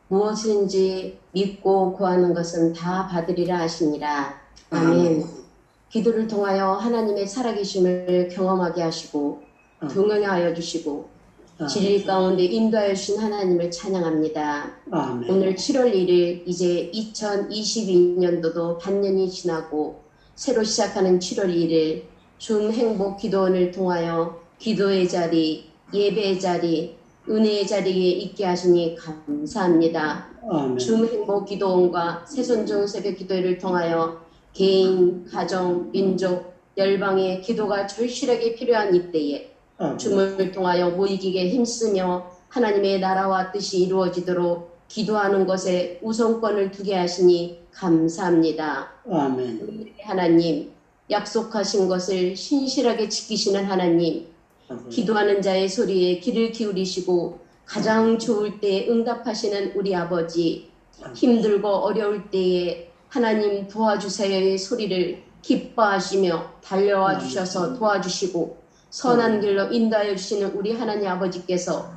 무엇인지 믿고 구하는 것은 다 받으리라 하시니라. 아멘. 기도를 통하여 하나님의 살아계심을 경험하게 하시고 동행하여 주시고 진리 가운데 인도하여 주신 하나님을 찬양합니다. 아멘. 오늘 7월 1일 이제 2022년도도 반년이 지나고 새로 시작하는 7월 1일 줌 행복 기도원을 통하여 기도의 자리, 예배의 자리, 은혜의 자리에 있게 하시니 감사합니다. 아멘. 줌 행복 기도원과 새손종 새벽 기도회를 통하여 개인, 가정, 민족, 열방의 기도가 절실하게 필요한 이때에 줌을 통하여 모이기에 힘쓰며 하나님의 나라와 뜻이 이루어지도록 기도하는 것에 우선권을 두게 하시니 감사합니다. 아멘. 하나님, 약속하신 것을 신실하게 지키시는 하나님, 기도하는 자의 소리에 귀를 기울이시고 가장 좋을 때에 응답하시는 우리 아버지, 힘들고 어려울 때에 하나님 도와주세요의 소리를 기뻐하시며 달려와 주셔서 도와주시고 선한 길로 인도하여 주시는 우리 하나님 아버지께서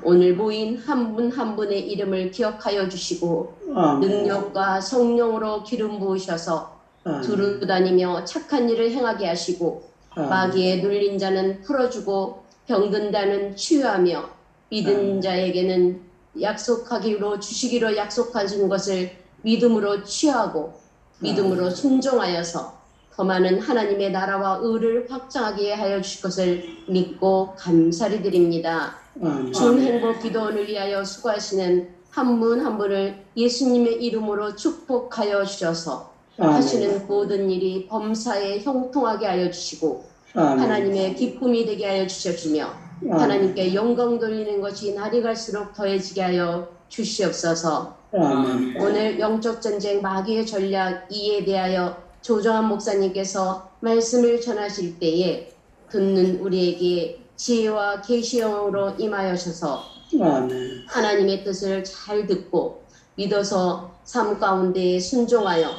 오늘 모인 한 분 한 분의 이름을 기억하여 주시고 능력과 성령으로 기름 부으셔서 두루다니며 착한 일을 행하게 하시고 마귀에 눌린 자는 풀어주고 병든 자는 치유하며 믿은 자에게는 약속하기로 주시기로 약속하신 것을 믿음으로 취하고 믿음으로 순종하여서 더 많은 하나님의 나라와 의를 확장하게 하여 주실 것을 믿고 감사를 드립니다. 줌 행복 기도원을 위하여 수고하시는 한 분 한 분을 예수님의 이름으로 축복하여 주셔서 하시는 모든 일이 범사에 형통하게 하여 주시고 하나님의 기쁨이 되게 하여 주셔주며 하나님께 영광 돌리는 것이 날이 갈수록 더해지게 하여 주시옵소서. 오늘 영적 전쟁 마귀의 전략 이에 대하여 조정한 목사님께서 말씀을 전하실 때에 듣는 우리에게 지혜와 계시형으로 임하여셔서 하나님의 뜻을 잘 듣고 믿어서 삶 가운데 순종하여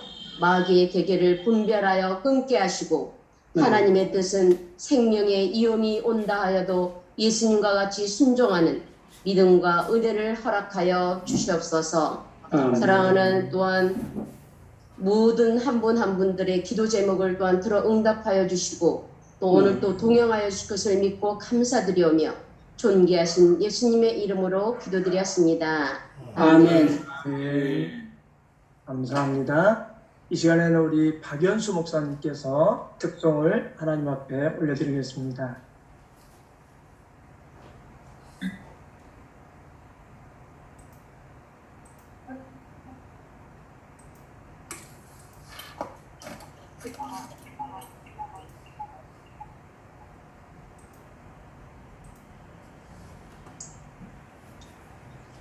마귀의 계계를 분별하여 끊게 하시고 하나님의 뜻은 생명의 위험이 온다 하여도 예수님과 같이 순종하는 믿음과 은혜를 허락하여 주시옵소서. 사랑하는 또한 모든 한 분 한 분들의 기도 제목을 또한 들어 응답하여 주시고 또 오늘 또 동행하여 주실 것을 믿고 감사드리오며 존귀하신 예수님의 이름으로 기도드렸습니다. 아멘. 네, 감사합니다. 이 시간에는 우리 박연수 목사님께서 특송을 하나님 앞에 올려드리겠습니다.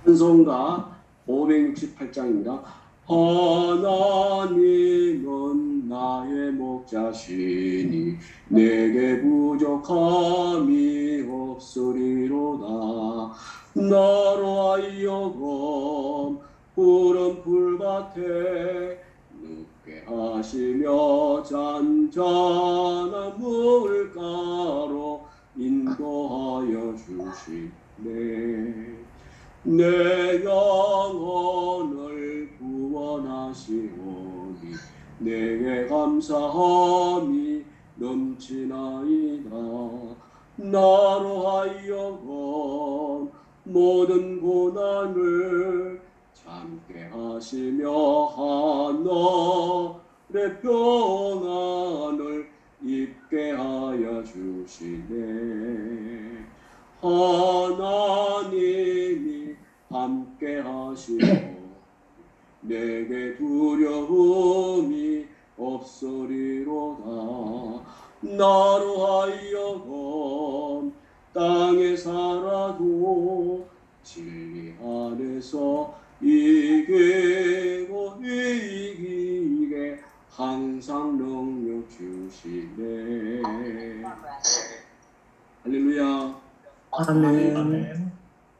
찬송가 568장입니다. 하나님은 나의 목자시니 내게 부족함이 없으리로다. 나로 하여금 푸른 풀밭에 눕게 하시며 잔잔한 물가로 인도하여 주시네. 내 영혼을 구원하시오니 내게 감사함이 넘치나이다. 나로 하여금 모든 고난을 참게 하시며 하늘의 평안을 입게 하여 주시네. 하나님이 함께 하시고 내게 두려움이 없으리로다. 나로 하여금 땅에 살아도 진리 안에서 이기고 이기게 항상 능력 주시네. 할렐루야. 아멘.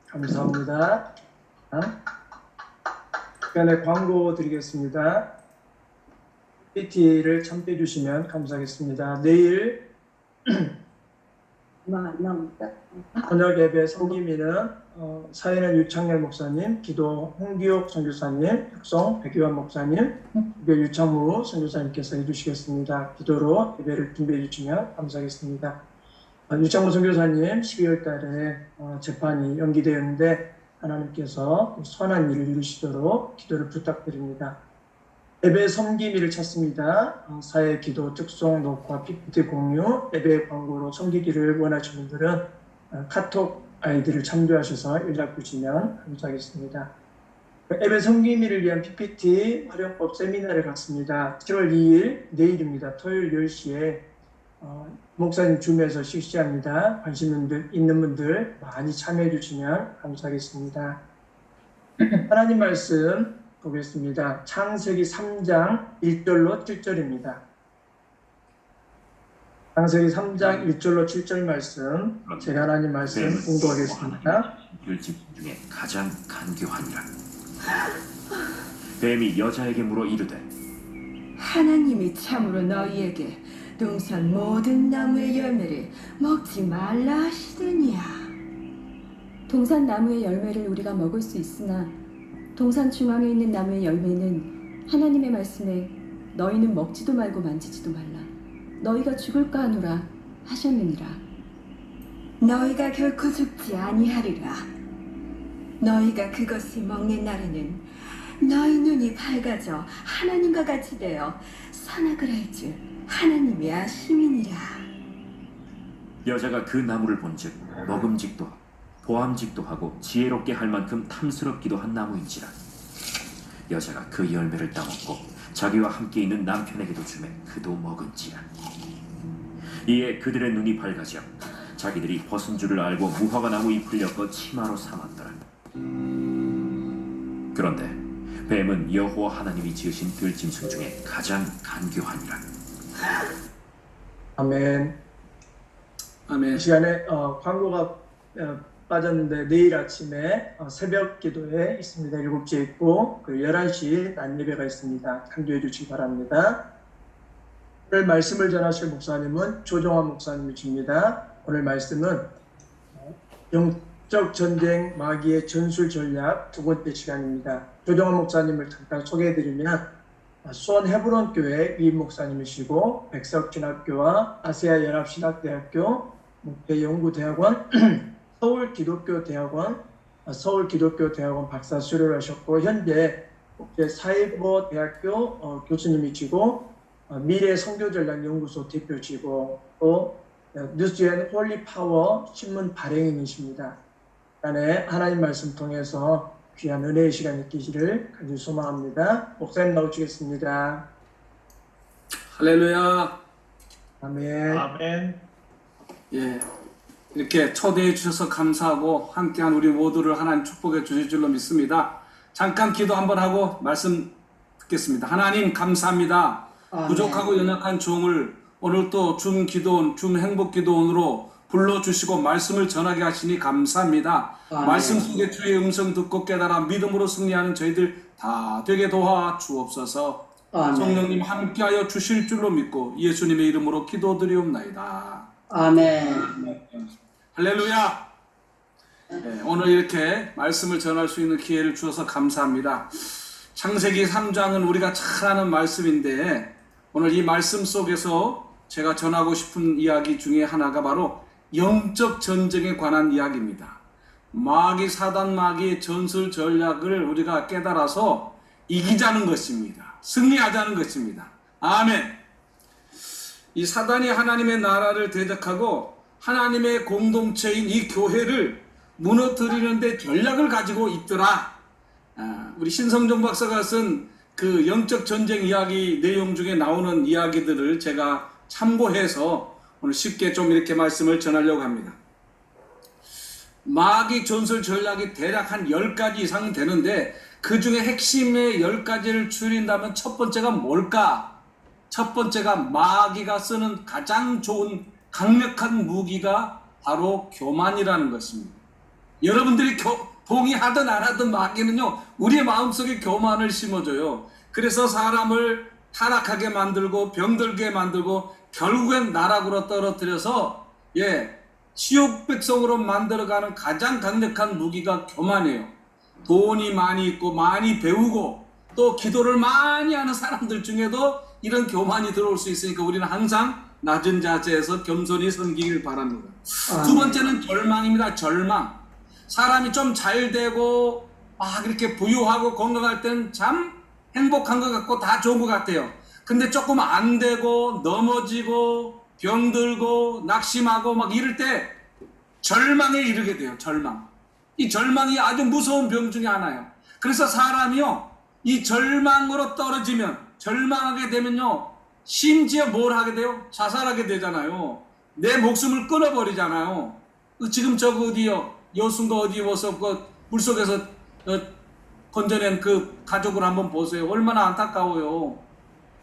감사합니다. 시간에 광고 드리겠습니다. PT를 참여해 주시면 감사하겠습니다. 내일 안 나옵니다. 저녁 예배 섬김이는 사회는 유창렬 목사님, 기도 홍기옥 선교사님, 육성 백유환 목사님, 예배 유창무 선교사님께서 해주시겠습니다. 기도로 예배를 준비해 주시면 감사하겠습니다. 유창무 선교사님 12월 달에 재판이 연기되었는데 하나님께서 선한 일을 이루시도록 기도를 부탁드립니다. 예배 섬김일을 찾습니다. 사회 기도 특송 녹화 PPT 공유 예배 광고로 섬기기를 원하시는 분들은 카톡 아이디를 참조하셔서 연락 주시면 감사하겠습니다. 예배 섬김일을 위한 PPT 활용법 세미나를 갖습니다. 7월 2일 내일입니다. 토요일 10시에 목사님 줌에서 실시합니다. 관심 있는 분들 많이 참여해 주시면 감사하겠습니다. 하나님 말씀 보겠습니다. 창세기 3장 1절로 7절입니다. 창세기 3장 1절로 7절 말씀, 제가 하나님 말씀 공부하겠습니다. 율집 중에 가장 간교하니라. 뱀이 여자에게 물어 이르되 하나님이 참으로 너희에게 동산 모든 나무의 열매를 먹지 말라 하시더니야. 동산 나무의 열매를 우리가 먹을 수 있으나 동산 중앙에 있는 나무의 열매는 하나님의 말씀에 너희는 먹지도 말고 만지지도 말라. 너희가 죽을까 하노라 하셨느니라. 너희가 결코 죽지 아니하리라. 너희가 그것을 먹는 날에는 너희 눈이 밝아져 하나님과 같이 되어 선악을 할 줄 하나님이 아심이니라. 여자가 그 나무를 본즉 먹음직도 보암직도 하고 지혜롭게 할 만큼 탐스럽기도 한 나무인지라. 여자가 그 열매를 따먹고 자기와 함께 있는 남편에게도 주매 그도 먹은지라. 이에 그들의 눈이 밝아져 자기들이 벗은 줄을 알고 무화과 나무 잎을 엮어 치마로 삼았더라. 그런데 뱀은 여호와 하나님이 지으신 들짐승 중에 가장 간교하니라. 아멘. 아멘. 이 시간에 광고가 빠졌는데 내일 아침에 새벽 기도회 있습니다. 7시에 있고 11시 낮 예배가 있습니다. 참조해 주시기 바랍니다. 오늘 말씀을 전하실 목사님은 조정환 목사님이십니다. 오늘 말씀은 영적 전쟁 마귀의 전술 전략 두 번째 시간입니다. 조정환 목사님을 잠깐 소개해드리면 수원 헤브론 교회 위임 목사님이시고 백석신학교와 아세아 연합신학대학교 목회연구대학원 서울기독교대학원 박사 수료를 하셨고 현재 국제사이버대학교 교수님이시고 미래 선교전략연구소 대표시고 또 뉴스앤 홀리파워 신문 발행인이십니다. 간에 하나님 말씀 통해서 귀한 은혜의 시간 있기를 간절히 소망합니다. 목사님 나오시겠습니다. 할렐루야. 아멘. 아멘. 예. 이렇게 초대해 주셔서 감사하고 함께한 우리 모두를 하나님 축복해 주실 줄로 믿습니다. 잠깐 기도 한번 하고 말씀 듣겠습니다. 하나님 감사합니다. 부족하고 연약한 종을 오늘 또 줌 기도원, 줌 행복 기도원으로 불러주시고 말씀을 전하게 하시니 감사합니다. 말씀 속에 주의 음성 듣고 깨달아 믿음으로 승리하는 저희들 다 되게 도와 주옵소서. 성령님 함께하여 주실 줄로 믿고 예수님의 이름으로 기도드리옵나이다. 아멘. 할렐루야. 네, 오늘 이렇게 말씀을 전할 수 있는 기회를 주셔서 감사합니다. 창세기 3장은 우리가 잘 아는 말씀인데 오늘 이 말씀 속에서 제가 전하고 싶은 이야기 중에 하나가 바로 영적 전쟁에 관한 이야기입니다. 마귀 사단 마귀의 전술 전략을 우리가 깨달아서 이기자는 것입니다. 승리하자는 것입니다. 아멘. 이 사단이 하나님의 나라를 대적하고 하나님의 공동체인 이 교회를 무너뜨리는데 전략을 가지고 있더라. 우리 신성종 박사가 쓴 그 영적 전쟁 이야기 내용 중에 나오는 이야기들을 제가 참고해서 오늘 쉽게 좀 이렇게 말씀을 전하려고 합니다. 마귀 전술 전략이 대략 한 10가지 이상 되는데 그 중에 핵심의 10가지를 추린다면 첫 번째가 뭘까? 첫 번째가 마귀가 쓰는 가장 좋은 강력한 무기가 바로 교만이라는 것입니다. 여러분들이 동의하든 안 하든 마귀는요 우리의 마음속에 교만을 심어줘요. 그래서 사람을 타락하게 만들고 병들게 만들고 결국엔 나락으로 떨어뜨려서 지옥 백성으로 만들어가는 가장 강력한 무기가 교만이에요. 돈이 많이 있고 많이 배우고 또 기도를 많이 하는 사람들 중에도 이런 교만이 들어올 수 있으니까 우리는 항상 낮은 자세에서 겸손히 섬기길 바랍니다. 두 번째는 절망입니다. 절망. 사람이 좀 잘 되고 막 이렇게 부유하고 건강할 땐 참 행복한 것 같고 다 좋은 것 같아요. 근데 조금 안 되고 넘어지고 병들고 낙심하고 막 이럴 때 절망에 이르게 돼요. 절망. 이 절망이 아주 무서운 병 중에 하나예요. 그래서 사람이요, 이 절망으로 떨어지면, 절망하게 되면요, 심지어 뭘 하게 돼요? 자살하게 되잖아요. 내 목숨을 끊어버리잖아요. 지금 저거 어디요? 여순가 어디 와서 그 물속에서 건져낸 그 가족을 한번 보세요. 얼마나 안타까워요.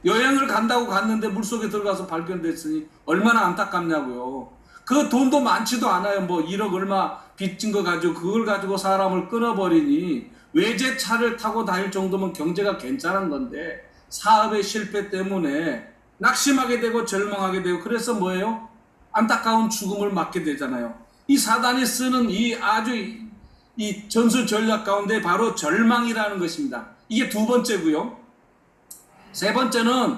여행을 간다고 갔는데 물속에 들어가서 발견됐으니 얼마나 안타깝냐고요. 그 돈도 많지도 않아요. 뭐 1억 얼마 빚진 거 가지고 그걸 가지고 사람을 끊어버리니 외제차를 타고 다닐 정도면 경제가 괜찮은 건데 사업의 실패 때문에 낙심하게 되고 절망하게 되고 그래서 뭐예요? 안타까운 죽음을 맞게 되잖아요. 이 사단이 쓰는 이 아주 이 전술 전략 가운데 바로 절망이라는 것입니다. 이게 두 번째고요. 세 번째는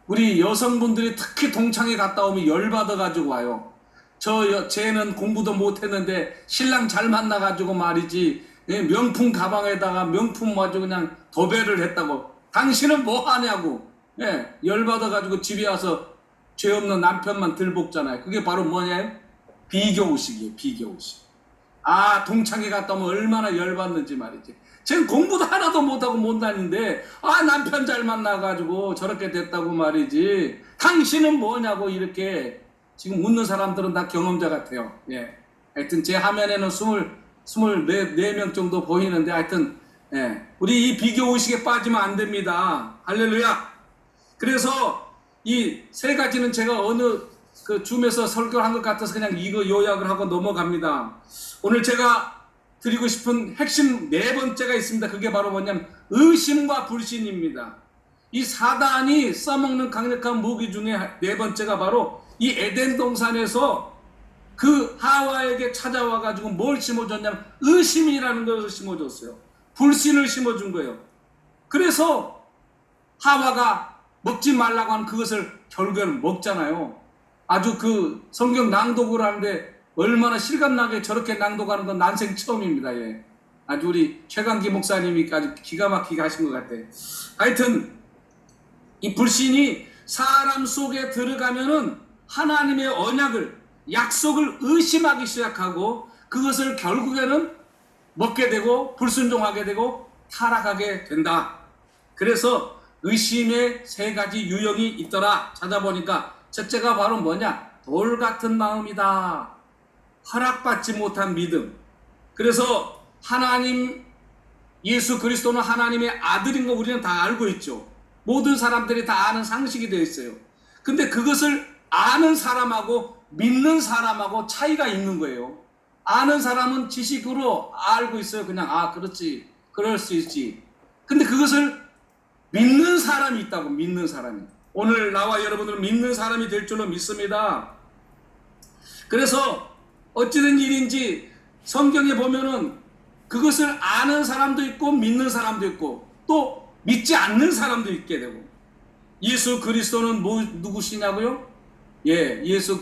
우리 여성분들이 특히 동창회 갔다 오면 열받아 가지고 와요. 쟤는 공부도 못했는데 신랑 잘 만나가지고 말이지 명품 가방에다가 명품 가지고 그냥 도배를 했다고. 당신은 뭐 하냐고. 열받아 가지고 집에 와서 죄 없는 남편만 들볶잖아요. 그게 바로 뭐냐요? 비교의식이에요. 비교의식. 아, 동창회 갔다 오면 얼마나 열받는지 말이지. 쟤는 공부도 하나도 못하고 못 다니는데 아, 남편 잘 만나가지고 저렇게 됐다고 말이지. 당신은 뭐냐고. 이렇게 지금 웃는 사람들은 다 경험자 같아요. 하여튼 제 화면에는 24명 정도 보이는데 하여튼 우리 이 비교의식에 빠지면 안 됩니다. 할렐루야. 그래서 이 세 가지는 제가 어느 그 줌에서 설교를 한 것 같아서 그냥 이거 요약을 하고 넘어갑니다. 오늘 제가 드리고 싶은 핵심 네 번째가 있습니다. 그게 바로 뭐냐면 의심과 불신입니다. 이 사단이 써먹는 강력한 무기 중에 네 번째가 바로 이 에덴 동산에서 그 하와에게 찾아와 가지고 뭘 심어줬냐면 의심이라는 것을 심어줬어요. 불신을 심어준 거예요. 그래서 하와가 먹지 말라고 하는 그것을 결국에는 먹잖아요. 아주 그 성경 낭독을 하는데 얼마나 실감나게 저렇게 낭독하는 건 난생 처음입니다. 아주 우리 최강기 목사님이 아주 기가 막히게 하신 것 같아요. 하여튼 이 불신이 사람 속에 들어가면은 하나님의 언약을, 약속을 의심하기 시작하고 그것을 결국에는 먹게 되고 불순종하게 되고 타락하게 된다. 그래서 의심의 세 가지 유형이 있더라. 찾아보니까 첫째가 바로 뭐냐? 돌 같은 마음이다. 허락받지 못한 믿음. 그래서 하나님, 예수 그리스도는 하나님의 아들인 거 우리는 다 알고 있죠. 모든 사람들이 다 아는 상식이 되어 있어요. 근데 그것을 아는 사람하고 믿는 사람하고 차이가 있는 거예요. 아는 사람은 지식으로 알고 있어요. 그냥 그렇지, 그럴 수 있지. 근데 그것을 믿는 사람이 있다고. 믿는 사람이. 오늘 나와 여러분들은 믿는 사람이 될 줄로 믿습니다. 그래서 어찌된 일인지 성경에 보면은 그것을 아는 사람도 있고 믿는 사람도 있고 또 믿지 않는 사람도 있게 되고. 예수 그리스도는 누구시냐고요? 예수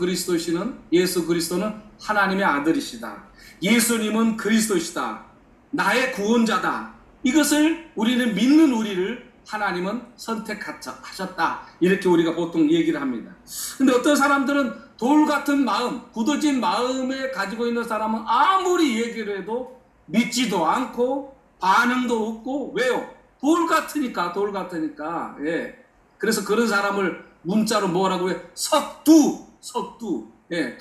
그리스도는 하나님의 아들이시다. 예수님은 그리스도시다. 나의 구원자다. 이것을 우리는 믿는 우리를 하나님은 선택하셨다. 이렇게 우리가 보통 얘기를 합니다. 근데 어떤 사람들은 돌 같은 마음, 굳어진 마음에 가지고 있는 사람은 아무리 얘기를 해도 믿지도 않고 반응도 없고. 왜요? 돌 같으니까. 그래서 그런 사람을 문자로 뭐라고 해요? 석두.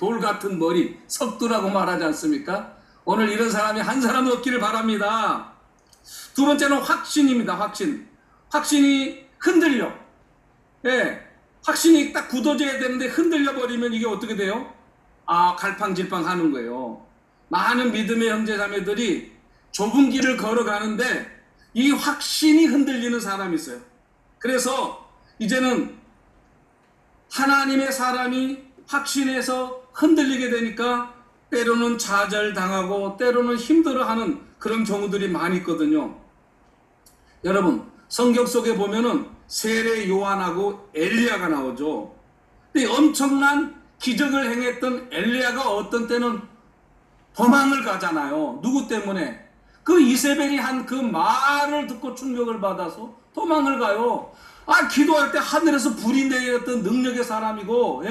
돌 같은 머리, 석두라고 말하지 않습니까? 오늘 이런 사람이 한 사람 없기를 바랍니다. 두 번째는 확신입니다. 확신이 흔들려. 확신이 딱 굳어져야 되는데 흔들려 버리면 이게 어떻게 돼요? 갈팡질팡 하는 거예요. 많은 믿음의 형제자매들이 좁은 길을 걸어가는데 이 확신이 흔들리는 사람이 있어요. 그래서 이제는 하나님의 사람이 확신해서 흔들리게 되니까 때로는 좌절당하고 때로는 힘들어하는 그런 경우들이 많이 있거든요. 여러분, 성경 속에 보면은 세례 요한하고 엘리야가 나오죠. 근데 엄청난 기적을 행했던 엘리야가 어떤 때는 도망을 가잖아요. 누구 때문에? 그 이세벨이 한 그 말을 듣고 충격을 받아서 도망을 가요. 기도할 때 하늘에서 불이 내렸던 능력의 사람이고,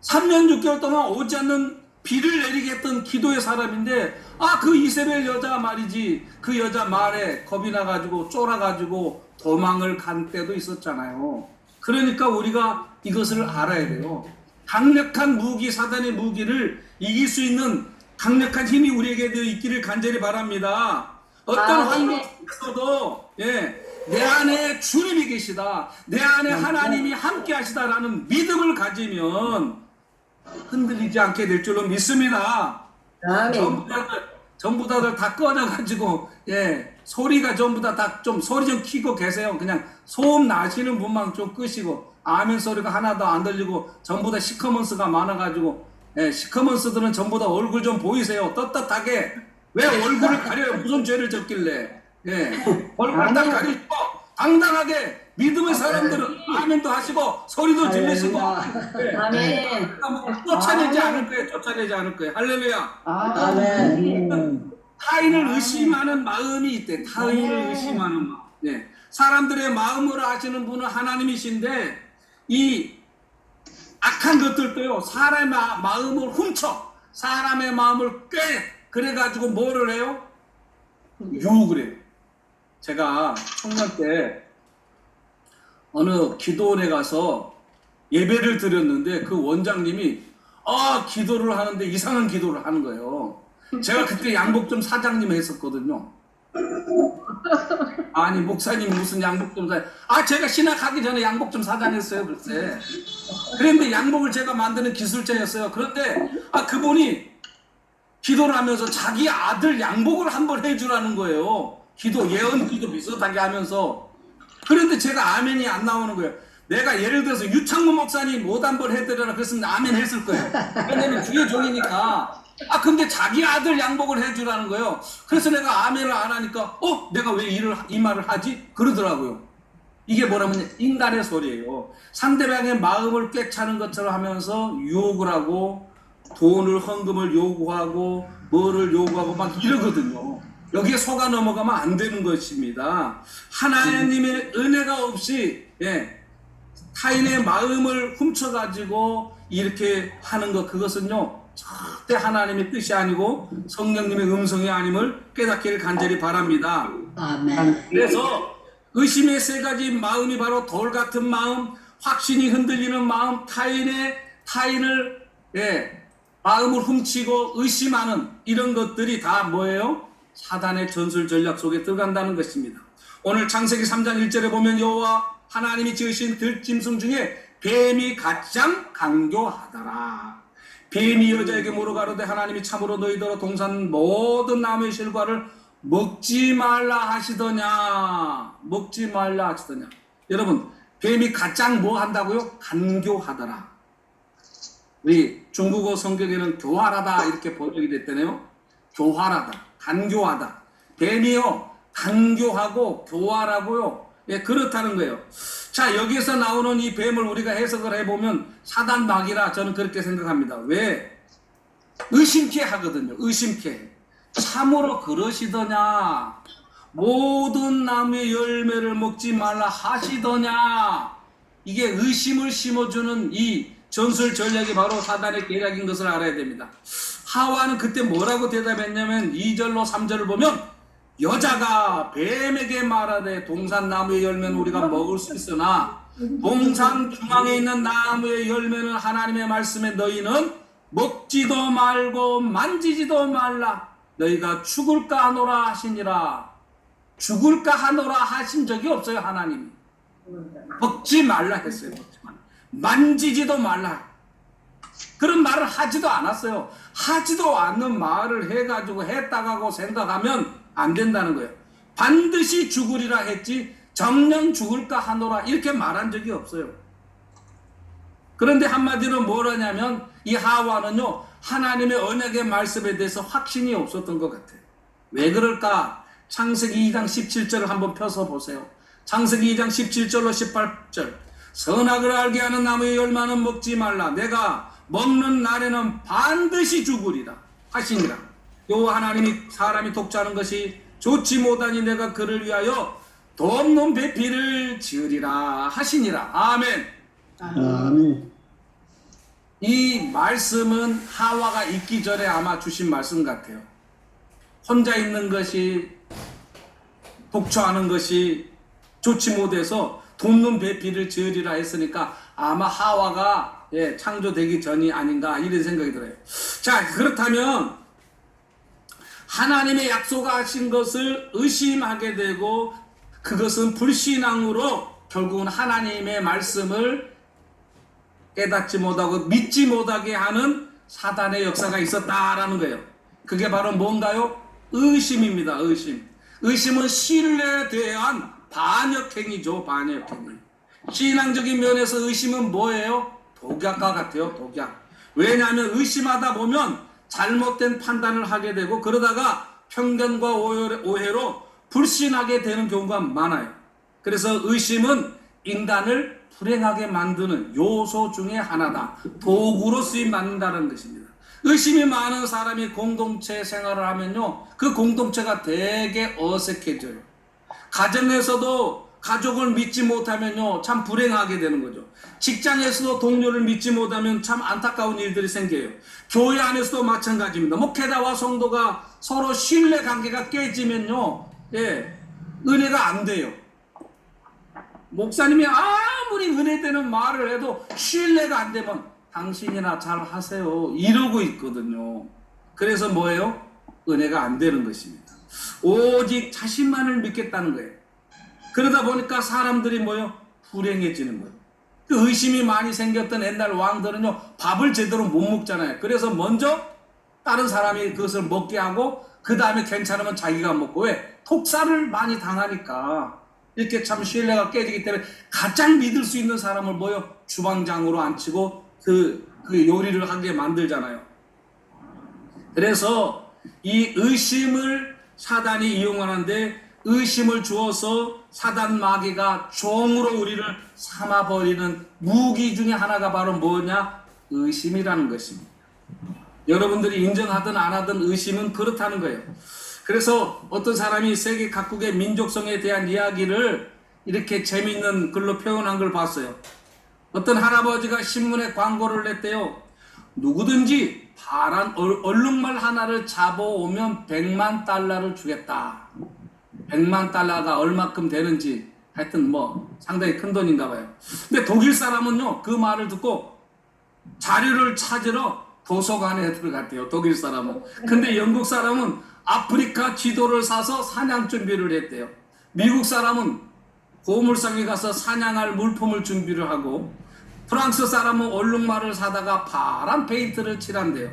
3년 6개월 동안 오지 않는 비를 내리게 했던 기도의 사람인데, 그 이세벨 여자 말이지, 그 여자 말에 겁이 나가지고 쫄아가지고 도망을 간 때도 있었잖아요. 그러니까 우리가 이것을 알아야 돼요. 강력한 무기, 사단의 무기를 이길 수 있는 강력한 힘이 우리에게 되어 있기를 간절히 바랍니다. 어떤 환경 속에서도 내 안에 주님이 계시다, 내 안에 하나님이 함께 하시다라는 믿음을 가지면 흔들리지 않게 될 줄로 믿습니다. 전부 다들 다 꺼져가지고 소리가 전부 다 좀 소리 좀 키고 계세요. 그냥 소음 나시는 분만 좀 끄시고, 아멘 소리가 하나도 안 들리고 전부 다 시커먼스가 많아가지고, 시커먼스들은 전부 다 얼굴 좀 보이세요. 떳떳하게. 왜 얼굴을 가려요? 무슨 죄를 졌길래? 얼굴 딱 가리고 당당하게 믿음의 사람들은 아멘도 하시고 소리도 질리시고, 아멘. 쫓아내지 않을 거예요. 할렐루야. 아멘. 타인을 의심하는 마음이 있대. 타인을 의심하는 마음. 사람들의 마음으로 하시는 분은 하나님이신데, 이 악한 것들도요, 사람의 마음을 훔쳐, 사람의 마음을 꿰, 그래가지고 뭐를 해요? 유혹을 해요. 제가 청년 때 어느 기도원에 가서 예배를 드렸는데, 그 원장님이 기도를 하는데 이상한 기도를 하는 거예요. 제가 그때 양복점 사장님 했었거든요. 아니, 목사님 무슨 양복점 사장? 제가 신학하기 전에 양복점 사장 했어요, 글쎄. 그런데 양복을 제가 만드는 기술자였어요. 그런데 그분이 기도를 하면서 자기 아들 양복을 한번 해주라는 거예요. 예언 기도 비슷하게 하면서. 그런데 제가 아멘이 안 나오는 거예요. 내가 예를 들어서 유창문 목사님 옷 한번 해드려라 그랬으면 아멘 했을 거예요. 왜냐면 주의 종이니까. 근데 자기 아들 양복을 해주라는 거예요. 그래서 내가 아멘을 안 하니까, 내가 왜 이 말을 하지? 그러더라고요. 이게 뭐라면 인간의 소리예요. 상대방의 마음을 꿰차는 것처럼 하면서 유혹을 하고, 돈을, 헌금을 요구하고, 뭐를 요구하고 막 이러거든요. 여기에 속아 넘어가면 안 되는 것입니다. 하나님의 은혜가 없이, 타인의 마음을 훔쳐가지고 이렇게 하는 것, 그것은요, 절대 하나님의 뜻이 아니고 성령님의 음성이 아님을 깨닫기를 간절히 바랍니다. 아멘. 그래서 의심의 세 가지 마음이 바로 돌 같은 마음, 확신이 흔들리는 마음, 타인을 마음을 훔치고 의심하는 이런 것들이 다 뭐예요? 사단의 전술 전략 속에 들어간다는 것입니다. 오늘 창세기 3장 1절에 보면 여호와 하나님이 지으신 들짐승 중에 뱀이 가장 강교하더라. 뱀이 여자에게 물어가로되 하나님이 참으로 너희더러 동산 모든 나무의 실과를 먹지 말라 하시더냐. 먹지 말라 하시더냐. 여러분, 뱀이 가장 뭐 한다고요? 간교하더라. 우리 중국어 성경에는 교활하다 이렇게 번역이 됐다네요. 교활하다, 간교하다. 뱀이요, 간교하고 교활하고요, 그렇다는 거예요. 자, 여기에서 나오는 이 뱀을 우리가 해석을 해보면 사단막이라 저는 그렇게 생각합니다. 왜? 의심케 하거든요. 의심케. 참으로 그러시더냐? 모든 나무의 열매를 먹지 말라 하시더냐? 이게 의심을 심어주는 이 전술 전략이 바로 사단의 계략인 것을 알아야 됩니다. 하와는 그때 뭐라고 대답했냐면 2절로 3절을 보면 여자가 뱀에게 말하되 동산 나무의 열매는 우리가 먹을 수 있으나 동산 중앙에 있는 나무의 열매는 하나님의 말씀에 너희는 먹지도 말고 만지지도 말라. 너희가 죽을까 하노라 하시니라. 죽을까 하노라 하신 적이 없어요. 하나님이. 먹지 말라 했어요. 만지지도 말라. 그런 말을 하지도 않았어요. 하지도 않는 말을 해가지고 했다가고 생각하면 안 된다는 거예요. 반드시 죽으리라 했지 정녕 죽을까 하노라 이렇게 말한 적이 없어요. 그런데 한마디로 뭐라냐면 이 하와는요 하나님의 언약의 말씀에 대해서 확신이 없었던 것 같아요. 왜 그럴까? 창세기 2장 17절을 한번 펴서 보세요. 창세기 2장 17절로 18절. 선악을 알게 하는 나무의 열매는 먹지 말라. 내가 먹는 날에는 반드시 죽으리라 하시니라. 요 하나님이 사람이 독자하는 것이 좋지 못하니 내가 그를 위하여 돕는 배필을 지으리라 하시니라. 아멘. 아멘. 이 말씀은 하와가 있기 전에 아마 주신 말씀 같아요. 혼자 있는 것이, 독처하는 것이 좋지 못해서 돕는 배필을 지으리라 했으니까 아마 하와가 창조되기 전이 아닌가 이런 생각이 들어요. 자, 그렇다면 하나님의 약속하신 것을 의심하게 되고 그것은 불신앙으로 결국은 하나님의 말씀을 깨닫지 못하고 믿지 못하게 하는 사단의 역사가 있었다라는 거예요. 그게 바로 뭔가요? 의심입니다. 의심. 의심은 신뢰에 대한 반역행위죠. 반역행위. 신앙적인 면에서 의심은 뭐예요? 독약과 같아요. 독약. 왜냐하면 의심하다 보면 잘못된 판단을 하게 되고 그러다가 편견과 오해로 불신하게 되는 경우가 많아요. 그래서 의심은 인간을 불행하게 만드는 요소 중에 하나다. 도구로 쓰임받는다는 것입니다. 의심이 많은 사람이 공동체 생활을 하면요, 그 공동체가 되게 어색해져요. 가정에서도 가족을 믿지 못하면요, 참 불행하게 되는 거죠. 직장에서도 동료를 믿지 못하면 참 안타까운 일들이 생겨요. 교회 안에서도 마찬가지입니다. 목회자와 성도가 서로 신뢰 관계가 깨지면요, 은혜가 안 돼요. 목사님이 아무리 은혜되는 말을 해도 신뢰가 안 되면 당신이나 잘 하세요 이러고 있거든요. 그래서 뭐예요? 은혜가 안 되는 것입니다. 오직 자신만을 믿겠다는 거예요. 그러다 보니까 사람들이 뭐예요? 불행해지는 거예요. 그 의심이 많이 생겼던 옛날 왕들은요, 밥을 제대로 못 먹잖아요. 그래서 먼저 다른 사람이 그것을 먹게 하고 그 다음에 괜찮으면 자기가 먹고, 왜? 독사를 많이 당하니까 이렇게 참 신뢰가 깨지기 때문에 가장 믿을 수 있는 사람을 뭐요? 주방장으로 앉히고 그 요리를 하게 만들잖아요. 그래서 이 의심을 사단이 이용하는데, 의심을 주어서 사단 마귀가 종으로 우리를 삼아버리는 무기 중에 하나가 바로 뭐냐? 의심이라는 것입니다. 여러분들이 인정하든 안 하든 의심은 그렇다는 거예요. 그래서 어떤 사람이 세계 각국의 민족성에 대한 이야기를 이렇게 재미있는 글로 표현한 걸 봤어요. 어떤 할아버지가 신문에 광고를 냈대요. 누구든지 파란 얼룩말 하나를 잡아오면 100만 달러를 주겠다. 100만 달러가 얼마큼 되는지 하여튼 뭐 상당히 큰 돈인가 봐요. 근데 독일 사람은요, 그 말을 듣고 자료를 찾으러 도서관에 들어갔대요. 독일 사람은. 근데 영국 사람은 아프리카 지도를 사서 사냥 준비를 했대요. 미국 사람은 보물상에 가서 사냥할 물품을 준비를 하고, 프랑스 사람은 얼룩말을 사다가 파란 페인트를 칠한대요.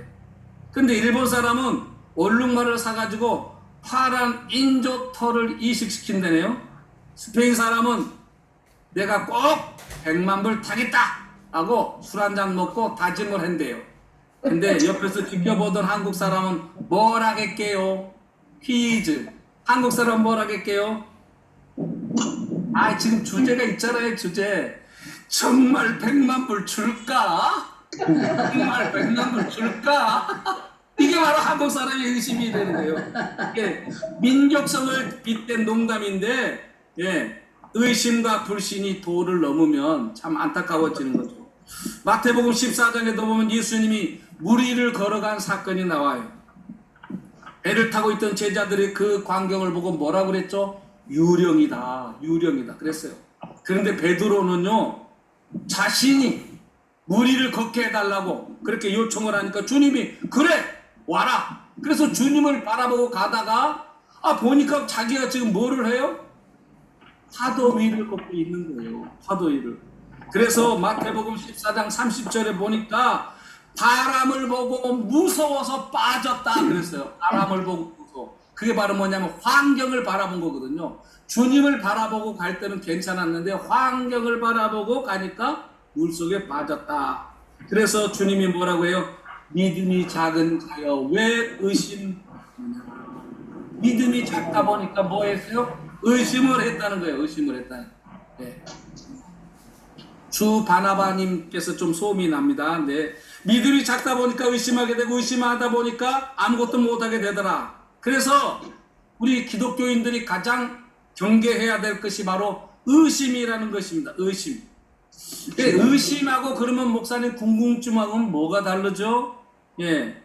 근데 일본 사람은 얼룩말을 사가지고 파란 인조 털을 이식시킨다네요. 스페인 사람은 내가 꼭 100만 불 타겠다 하고 술 한잔 먹고 다짐을 한대요. 근데 옆에서 지켜보던 한국 사람은 뭘 하겠게요? 퀴즈. 한국 사람 뭘 하겠게요? 지금 주제가 있잖아요, 주제. 정말 100만 불 줄까? 정말 100만 불 줄까? 이게 바로 한국 사람의 의심이 되는 거예요. 이게 민족성을 빗댄 농담인데, 의심과 불신이 도를 넘으면 참 안타까워지는 거죠. 마태복음 14장에도 보면 예수님이 물 위를 걸어간 사건이 나와요. 배를 타고 있던 제자들이 그 광경을 보고 뭐라고 그랬죠? 유령이다, 유령이다 그랬어요. 그런데 베드로는요, 자신이 물 위를 걷게 해달라고 그렇게 요청을 하니까 주님이 그래 와라. 그래서 주님을 바라보고 가다가 보니까 자기가 지금 뭐를 해요? 파도 위를 걷고 있는 거예요. 파도 위를. 그래서 마태복음 14장 30절에 보니까 바람을 보고 무서워서 빠졌다 그랬어요. 바람을 보고 무서워. 그게 바로 뭐냐면 환경을 바라본 거거든요. 주님을 바라보고 갈 때는 괜찮았는데 환경을 바라보고 가니까 물속에 빠졌다. 그래서 주님이 뭐라고 해요? 믿음이 작은 자여 왜 의심? 믿음이 작다 보니까 뭐 했어요? 의심을 했다는 거예요. 의심을 했다는 거예요. 예. 주 바나바님께서 좀 소음이 납니다. 네. 믿음이 작다 보니까 의심하게 되고 의심하다 보니까 아무것도 못하게 되더라. 그래서 우리 기독교인들이 가장 경계해야 될 것이 바로 의심이라는 것입니다. 의심. 예, 의심하고 그러면 목사님 궁금증하고는 뭐가 다르죠? 예.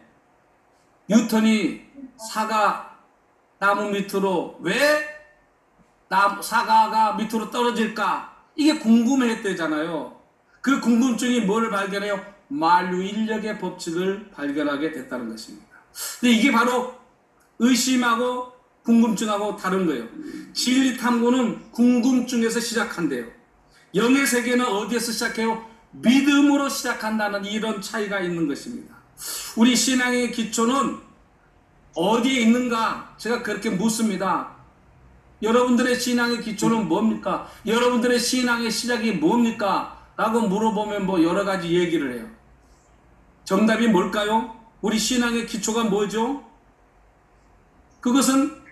뉴턴이 사과 나무 밑으로 왜 사과가 밑으로 떨어질까? 이게 궁금했대잖아요. 그 궁금증이 뭘 발견해요? 만류 인력의 법칙을 발견하게 됐다는 것입니다. 근데 이게 바로 의심하고 궁금증하고 다른 거예요. 진리 탐구는 궁금증에서 시작한대요. 영의 세계는 어디에서 시작해요? 믿음으로 시작한다는 이런 차이가 있는 것입니다. 우리 신앙의 기초는 어디에 있는가? 제가 그렇게 묻습니다. 여러분들의 신앙의 기초는 뭡니까? 여러분들의 신앙의 시작이 뭡니까? 라고 물어보면 뭐 여러 가지 얘기를 해요. 정답이 뭘까요? 우리 신앙의 기초가 뭐죠? 그것은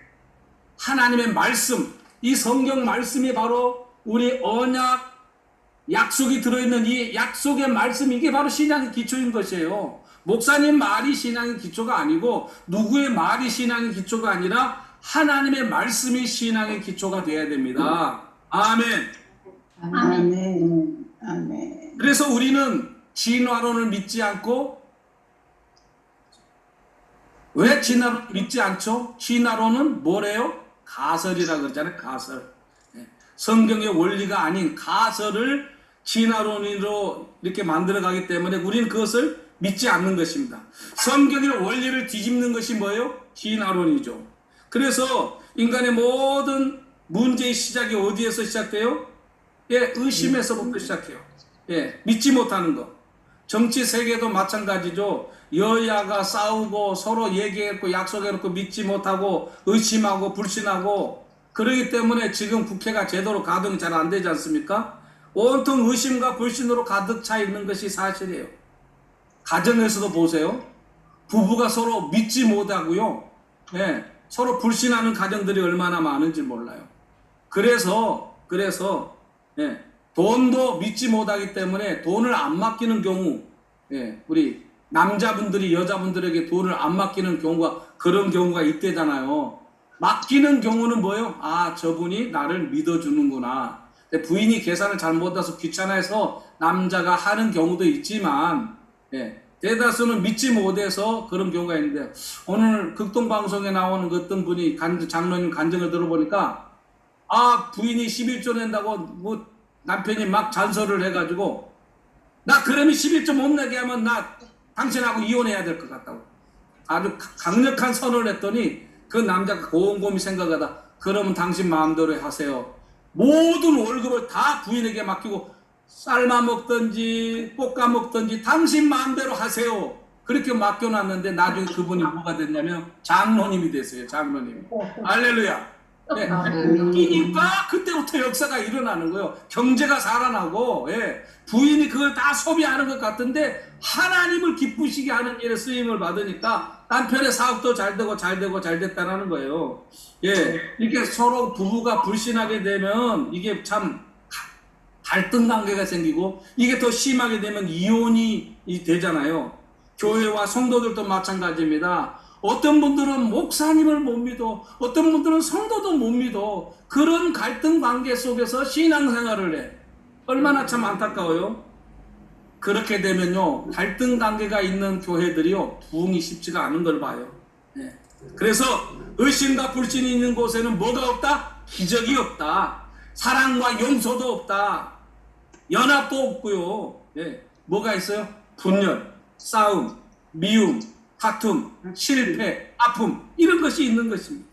하나님의 말씀, 이 성경 말씀이 바로 우리 언약, 약속이 들어있는 이 약속의 말씀, 이게 바로 신앙의 기초인 것이에요. 목사님 말이 신앙의 기초가 아니고 누구의 말이 신앙의 기초가 아니라 하나님의 말씀이 신앙의 기초가 되어야 됩니다. 아멘. 아멘. 아멘. 그래서 우리는 진화론을 믿지 않고, 왜 진화론을 믿지 않죠? 진화론은 뭐래요? 가설이라 그러잖아요. 가설. 성경의 원리가 아닌 가설을 진화론으로 이렇게 만들어가기 때문에 우리는 그것을 믿지 않는 것입니다. 성경의 원리를 뒤집는 것이 뭐예요? 진화론이죠. 그래서 인간의 모든 문제의 시작이 어디에서 시작돼요? 예, 의심에서부터 시작해요. 예, 믿지 못하는 것. 정치 세계도 마찬가지죠. 여야가 싸우고 서로 얘기해놓고 약속해놓고 믿지 못하고 의심하고 불신하고, 그러기 때문에 지금 국회가 제대로 가동이 잘 안 되지 않습니까? 온통 의심과 불신으로 가득 차 있는 것이 사실이에요. 가정에서도 보세요. 부부가 서로 믿지 못하고요. 예, 서로 불신하는 가정들이 얼마나 많은지 몰라요. 그래서 예, 돈도 믿지 못하기 때문에 돈을 안 맡기는 경우, 예, 우리 남자분들이 여자분들에게 돈을 안 맡기는 경우가, 그런 경우가 있대잖아요. 맡기는 경우는 뭐예요? 아, 저분이 나를 믿어주는구나. 부인이 계산을 잘못해서 귀찮아해서 남자가 하는 경우도 있지만, 예, 대다수는 믿지 못해서 그런 경우가 있는데, 오늘 극동방송에 나오는 그 어떤 분이 장로님 간증을 들어보니까, 아, 부인이 11조 낸다고 뭐 남편이 막 잔소리를 해가지고, 나 그러면 11조 못 내게 하면 나 당신하고 이혼해야 될 것 같다고 아주 강력한 선언을 했더니, 그 남자가 곰곰이 생각하다, 그러면 당신 마음대로 하세요. 모든 월급을 다 부인에게 맡기고 삶아 먹든지 볶아 먹든지 당신 마음대로 하세요. 그렇게 맡겨놨는데 나중에 그분이 뭐가 됐냐면 장로님이 됐어요. 장로님. 할렐루야. 네. 끼니까 그때부터 역사가 일어나는 거예요. 경제가 살아나고, 예, 부인이 그걸 다 소비하는 것 같은데 하나님을 기쁘시게 하는 일에 쓰임을 받으니까 남편의 사업도 잘 됐다는 거예요. 예, 이렇게 서로 부부가 불신하게 되면 이게 참 갈등 관계가 생기고, 이게 더 심하게 되면 이혼이 되잖아요. 교회와 성도들도 마찬가지입니다. 어떤 분들은 목사님을 못 믿어, 어떤 분들은 성도도 못 믿어. 그런 갈등 관계 속에서 신앙생활을 해. 얼마나 참 안타까워요. 그렇게 되면요, 갈등 관계가 있는 교회들이요, 부흥이 쉽지가 않은 걸 봐요. 네. 그래서 의심과 불신이 있는 곳에는 뭐가 없다? 기적이 없다. 사랑과 용서도 없다. 연합도 없고요. 네. 뭐가 있어요? 분열, 싸움, 미움, 다툼, 실패, 아픔, 이런 것이 있는 것입니다.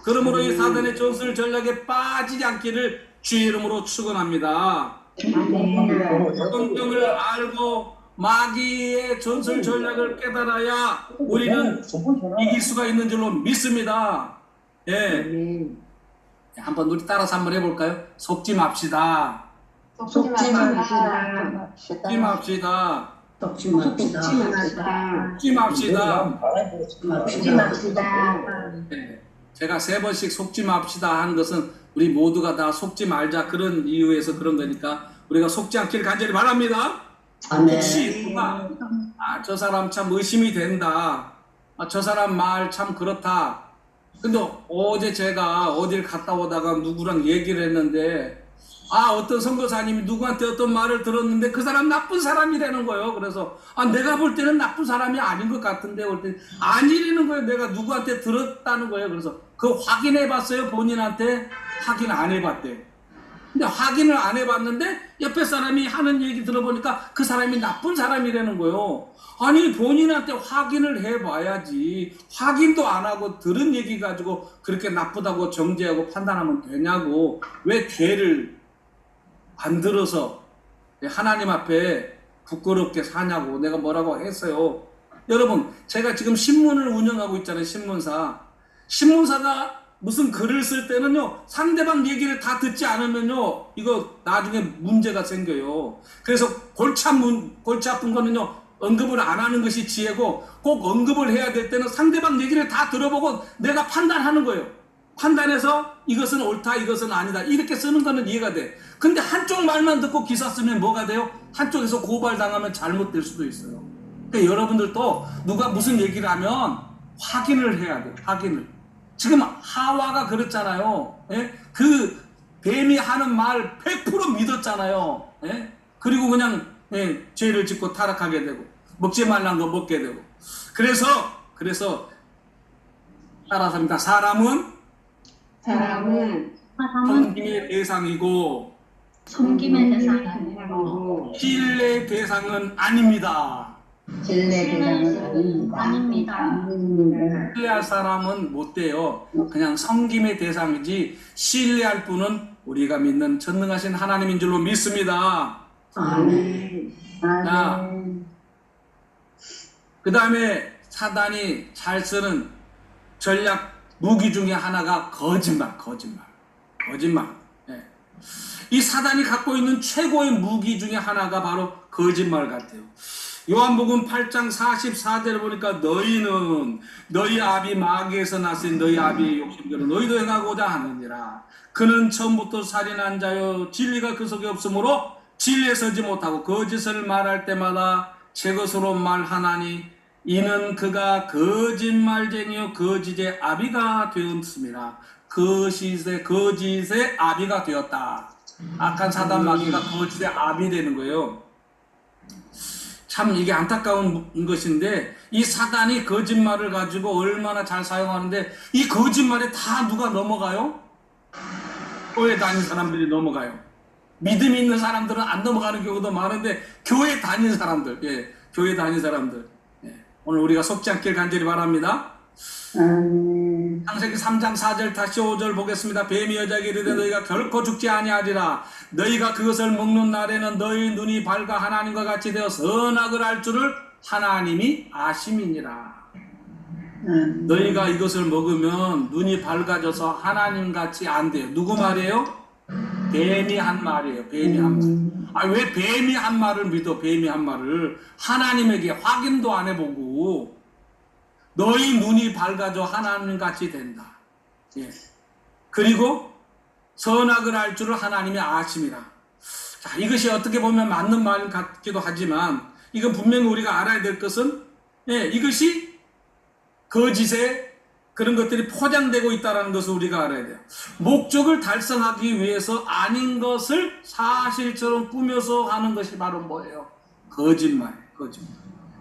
그러므로 이 사단의 전술 전략에 빠지지 않기를 주의 이름으로 축원합니다. 성경을 알고 마귀의 전술 전략을 깨달아야 우리는 이길 수가 있는 줄로 믿습니다. 예. 한번 우리 따라서 한번 해볼까요? 속지 맙시다. 속지 맙시다. 속지 맙시다. 속지 맙시다. 속지 맙시다. 속지 맙시다. 네. 제가 3번씩 속지 맙시다 하는 것은 우리 모두가 다 속지 말자 그런 이유에서 그런 거니까 우리가 속지 않기를 간절히 바랍니다. 혹시 누가 저 사람 참 의심이 된다. 저 사람 말 참 그렇다. 근데 어제 제가 어딜 갔다 오다가 누구랑 얘기를 했는데 어떤 선교사님이 누구한테 어떤 말을 들었는데 그 사람 나쁜 사람이라는 거예요. 그래서 내가 볼 때는 나쁜 사람이 아닌 것 같은데 볼 때 아니라는 거예요. 내가 누구한테 들었다는 거예요. 그래서 그 확인해 봤어요. 본인한테 확인 안 해봤대. 근데 확인을 안 해봤는데 옆에 사람이 하는 얘기 들어보니까 그 사람이 나쁜 사람이라는 거예요. 아니 본인한테 확인을 해봐야지 확인도 안 하고 들은 얘기 가지고 그렇게 나쁘다고 정죄하고 판단하면 되냐고. 왜 죄를 안 들어서 하나님 앞에 부끄럽게 사냐고 내가 뭐라고 했어요. 여러분 제가 지금 신문을 운영하고 있잖아요. 신문사가 무슨 글을 쓸 때는요 상대방 얘기를 다 듣지 않으면요 이거 나중에 문제가 생겨요. 그래서 골치 아픈 거는요 언급을 안 하는 것이 지혜고 꼭 언급을 해야 될 때는 상대방 얘기를 다 들어보고 내가 판단하는 거예요. 판단해서 이것은 옳다 이것은 아니다 이렇게 쓰는 거는 이해가 돼. 근데 한쪽 말만 듣고 기사 쓰면 뭐가 돼요? 한쪽에서 고발당하면 잘못될 수도 있어요. 그러니까 여러분들도 누가 무슨 얘기를 하면 확인을 해야 돼요. 확인을. 지금 하와가 그랬잖아요. 예? 그 뱀이 하는 말 100% 믿었잖아요. 예? 그리고 그냥 죄를 짓고 타락하게 되고 먹지 말란 거 먹게 되고 그래서 따라서 합니다. 사람은 섬김의 대상이고 섬김의 대상이고 신뢰의 대상은 아닙니다. 아닙니다. 신뢰할 사람은 못 돼요. 그냥 섬김의 대상이지 신뢰할 분은 우리가 믿는 전능하신 하나님인 줄로 믿습니다. 자, 그 다음에 사단이 잘 쓰는 전략 무기 중에 하나가 거짓말. 예. 이 사단이 갖고 있는 최고의 무기 중에 하나가 바로 거짓말 같아요. 요한복음 8장 44절을 보니까 너희는 너희 아비 마귀에서 났으니 너희 아비의 욕심대로 너희도 행하고자 하느니라. 그는 처음부터 살인한 자요 진리가 그 속에 없으므로 진리에 서지 못하고 거짓을 말할 때마다 제 것으로 말하나니 이는 그가 거짓말쟁이요 거짓의 아비가 되었습니다. 거짓의 아비가 되었다. 악한 사단 마귀가 거짓의 아비 되는 거예요. 참 이게 안타까운 것인데 이 사단이 거짓말을 가지고 얼마나 잘 사용하는데 이 거짓말에 다 누가 넘어가요? 교회 다니는 사람들이 넘어가요. 믿음 있는 사람들은 안 넘어가는 경우도 많은데 교회 다니는 사람들, 교회 다니는 사람들, 오늘 우리가 속지 않길 간절히 바랍니다. 창세기 3장 4절 다시 5절 보겠습니다. 뱀이 여자에게 이르되 너희가 결코 죽지 아니하리라. 너희가 그것을 먹는 날에는 너희 눈이 밝아 하나님과 같이 되어 선악을 알 줄을 하나님이 아심이니라. 너희가 이것을 먹으면 눈이 밝아져서 하나님같이 안 돼요. 누구 말이에요? 뱀이 한 말이에요. 뱀이 한 말. 왜 뱀이 한 말을 믿어? 뱀이 한 말을 하나님에게 확인도 안 해보고 너희 눈이 밝아져 하나님같이 된다. 그리고 선악을 알 줄을 하나님이 아심이라. 자, 이것이 어떻게 보면 맞는 말 같기도 하지만 이건 분명히 우리가 알아야 될 것은 이것이 거짓에 그런 것들이 포장되고 있다는 것을 우리가 알아야 돼요. 목적을 달성하기 위해서 아닌 것을 사실처럼 꾸며서 하는 것이 바로 뭐예요? 거짓말.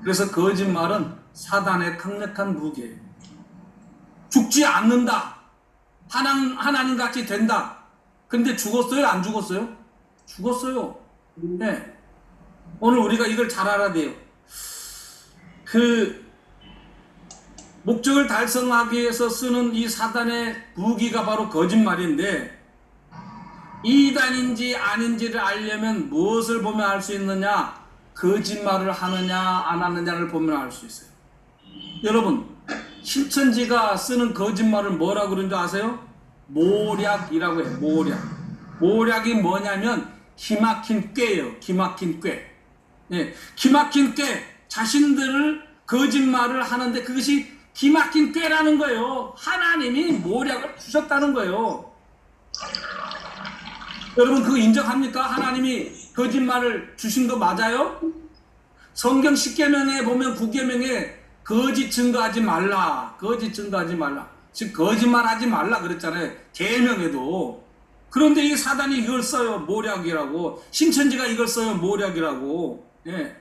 그래서 거짓말은 사단의 강력한 무기예요. 죽지 않는다. 하나님같이 된다. 근데 죽었어요? 안 죽었어요? 죽었어요. 오늘 우리가 이걸 잘 알아야 돼요. 목적을 달성하기 위해서 쓰는 이 사단의 무기가 바로 거짓말인데 이단인지 아닌지를 알려면 무엇을 보면 알 수 있느냐? 거짓말을 하느냐 안 하느냐를 보면 알 수 있어요. 여러분 신천지가 쓰는 거짓말을 뭐라고 그러는 줄 아세요? 모략이라고 해요. 모략이 뭐냐면 기막힌 꾀예요. 기막힌 꾀. 예, 기막힌 꾀. 자신들을 거짓말을 하는데 그것이 기막힌 꾀라는 거예요. 하나님이 모략을 주셨다는 거예요. 여러분 그거 인정합니까? 하나님이 거짓말을 주신 거 맞아요? 성경 10계명에 보면 9계명에 거짓 증거하지 말라. 거짓 증거하지 말라. 즉 거짓말하지 말라 그랬잖아요. 계명에도. 그런데 이 사단이 이걸 써요. 모략이라고. 신천지가 이걸 써요. 모략이라고. 예.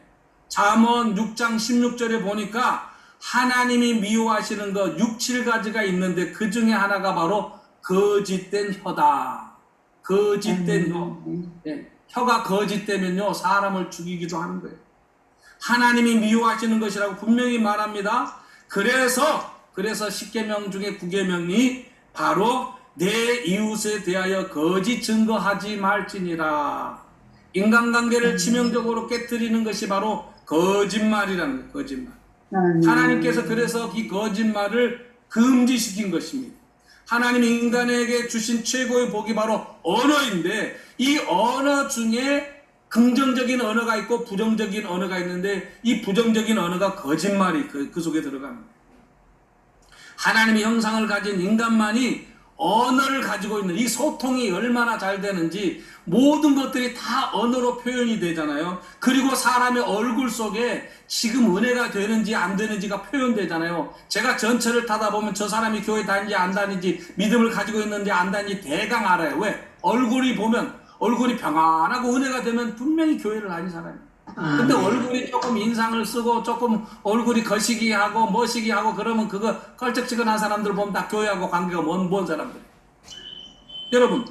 잠언 6장 16절에 보니까 하나님이 미워하시는 거 6, 7가지가 있는데 그 중에 하나가 바로 거짓된 혀다. 거짓된 혀. 예. 혀가 거짓되면요 사람을 죽이기도 하는 거예요. 하나님이 미워하시는 것이라고 분명히 말합니다. 그래서 10계명 중에 9계명이 바로 내 이웃에 대하여 거짓 증거하지 말지니라. 인간관계를 치명적으로 깨뜨리는 것이 바로 거짓말이라는 거예요. 거짓말. 하나님께서 그래서 이 거짓말을 금지시킨 것입니다. 하나님이 인간에게 주신 최고의 복이 바로 언어인데 이 언어 중에 긍정적인 언어가 있고 부정적인 언어가 있는데 이 부정적인 언어가 거짓말이 그 속에 들어갑니다. 하나님의 형상을 가진 인간만이 언어를 가지고 있는 이 소통이 얼마나 잘 되는지 모든 것들이 다 언어로 표현이 되잖아요. 그리고 사람의 얼굴 속에 지금 은혜가 되는지 안 되는지가 표현되잖아요. 제가 전철을 타다 보면 저 사람이 교회 다니는지 안 다니는지 믿음을 가지고 있는지 안 다니는지 대강 알아요. 왜? 얼굴이 보면 얼굴이 평안하고 은혜가 되면 분명히 교회를 다니는 사람이에요. 근데 얼굴이 조금 인상을 쓰고 조금 얼굴이 거시기하고 멋시기하고 그러면 그거 껄쩍지근한 사람들 보면 다 교회하고 관계가 먼 사람들. 여러분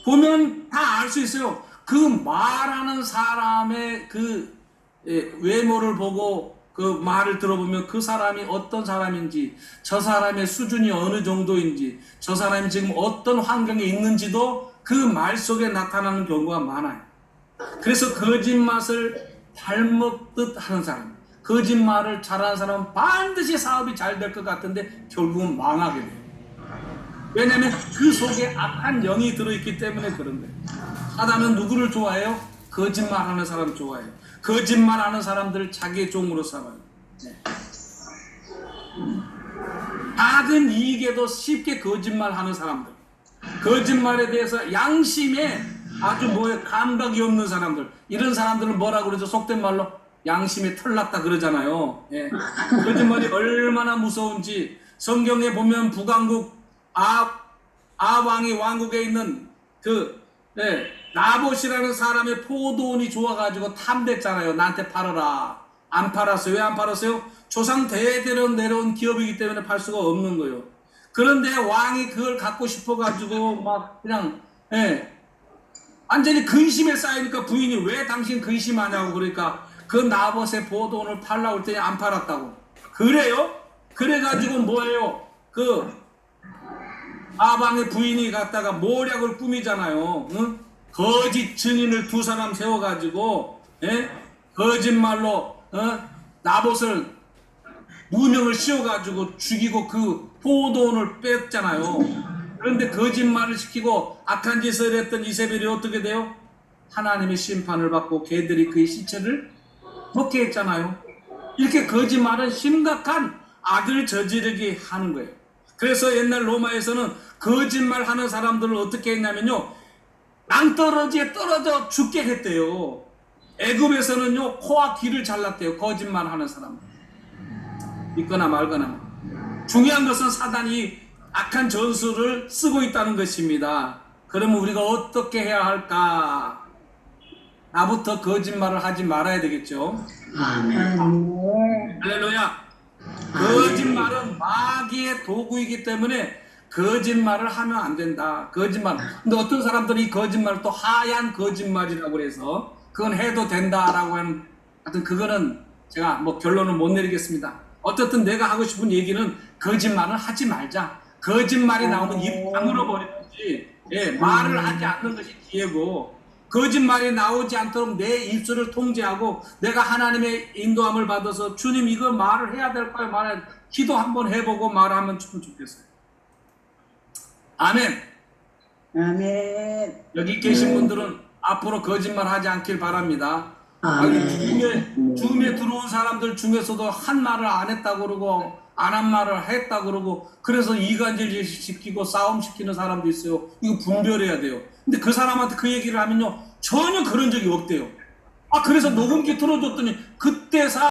보면 다 알 수 있어요. 그 말하는 사람의 그 외모를 보고 그 말을 들어보면 그 사람이 어떤 사람인지 저 사람의 수준이 어느 정도인지 저 사람이 지금 어떤 환경에 있는지도 그 말 속에 나타나는 경우가 많아요. 그래서 거짓말을 닮먹듯 하는 사람, 거짓말을 잘하는 사람은 반드시 사업이 잘 될 것 같은데 결국은 망하게 돼요. 왜냐하면 그 속에 악한 영이 들어있기 때문에 그런 거예요. 사단은 누구를 좋아해요? 거짓말하는 사람 좋아해요. 거짓말하는 사람들을 자기의 종으로 삼아요. 네. 작은 이익에도 쉽게 거짓말하는 사람들, 거짓말에 대해서 양심에 아주 감각이 없는 사람들, 이런 사람들을 뭐라고 그러죠? 속된 말로 양심에 털났다 그러잖아요. 예. 거짓말이 얼마나 무서운지 성경에 보면 북왕국 아왕이 왕국에 있는 나봇이라는 사람의 포도원이 좋아가지고 탐냈잖아요. 나한테 팔아라. 안 팔았어요. 왜 안 팔았어요? 조상 대대로 내려온 기업이기 때문에 팔 수가 없는 거예요. 그런데 왕이 그걸 갖고 싶어가지고 막 그냥 완전히 근심에 쌓이니까 부인이 왜 당신 근심하냐고 그러니까 그 나봇의 포도원을 팔라고 했더니 안 팔았다고. 그래요? 그래가지고 뭐예요? 그 아방의 부인이 갖다가 모략을 꾸미잖아요. 응? 거짓 증인을 두 사람 세워가지고 거짓말로 나봇을 누명을 씌워가지고 죽이고 그 포도원을 뺐잖아요. 그런데 거짓말을 시키고 악한 짓을 했던 이세벨이 어떻게 돼요? 하나님의 심판을 받고 걔들이 그의 시체를 먹게 했잖아요. 이렇게 거짓말은 심각한 악을 저지르게 하는 거예요. 그래서 옛날 로마에서는 거짓말하는 사람들을 어떻게 했냐면요, 낭떠러지에 떨어져 죽게 했대요. 애굽에서는요 코와 귀를 잘랐대요. 거짓말하는 사람 믿거나 말거나. 중요한 것은 사단이 악한 전술을 쓰고 있다는 것입니다. 그러면 우리가 어떻게 해야 할까? 나부터 거짓말을 하지 말아야 되겠죠. 할렐루야. 거짓말은 마귀의 도구이기 때문에 거짓말을 하면 안 된다. 거짓말. 근데 어떤 사람들이 이 거짓말을 또 하얀 거짓말이라고 해서 그건 해도 된다라고 하는, 하여튼 그거는 제가 결론을 못 내리겠습니다. 어쨌든 내가 하고 싶은 얘기는 거짓말을 하지 말자. 거짓말이 나오면 입 다물어 버리든지 말을 하지 않는 것이 기회고, 거짓말이 나오지 않도록 내 입술을 통제하고 내가 하나님의 인도함을 받아서 주님 이거 말을 해야 될까요? 말을 기도 한번 해보고 말하면 좀 좋겠어요. 아멘. 아멘. 여기 계신 분들은 앞으로 거짓말 하지 않길 바랍니다. 죽음에 들어온 사람들 중에서도 한 말을 안 했다고 그러고 안 한 말을 했다고 그러고 그래서 이간질 시키고 싸움 시키는 사람도 있어요. 이거 분별해야 돼요. 근데 그 사람한테 그 얘기를 하면요 전혀 그런 적이 없대요. 그래서 녹음기 틀어줬더니 그때